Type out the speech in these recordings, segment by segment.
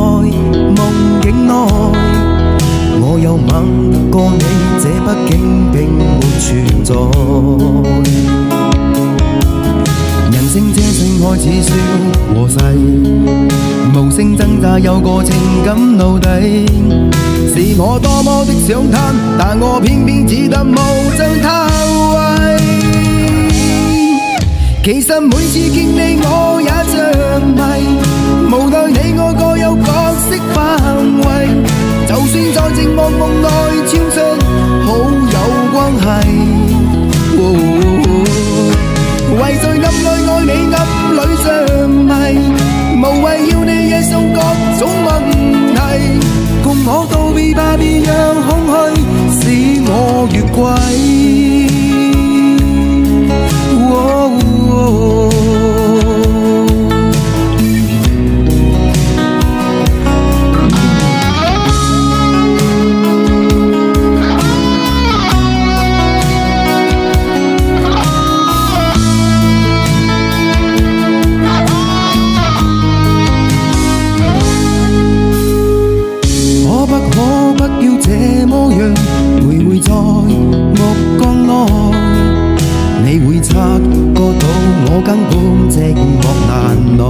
夢境內，我有吻過你，這畢竟並沒存在。人聲這聲開始消和逝，無聲掙扎有個情感奴隸，是我多麼的想貪，但我偏偏只得無盡貪位。其實每次見你我也像迷，無奈你我各有角色範圍，就算在寂寞夢內超出好友關係。為在暗裏愛你暗裏像迷，無謂要你惹上各種問題，共我道別吧，別讓空虛使我越軌。這麼樣徘徊在目光內，你會察覺到我根本寂寞難耐。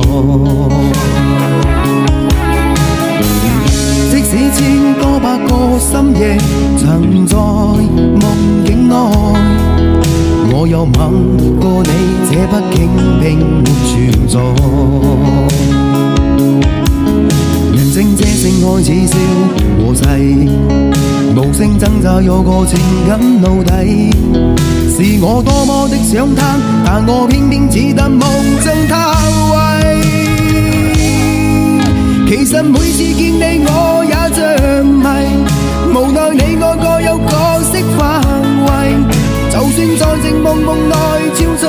即使千多百個深夜曾在夢境內，我有吻過你，這畢竟並沒存在。人聲這聲開始消和逝，無聲掙扎有個情感奴隸，是我多麼的想貪，但我偏偏只得無盡貪位。其實每次見你我也像迷，無奈你我各有角色範圍，就算在寂寞夢內超出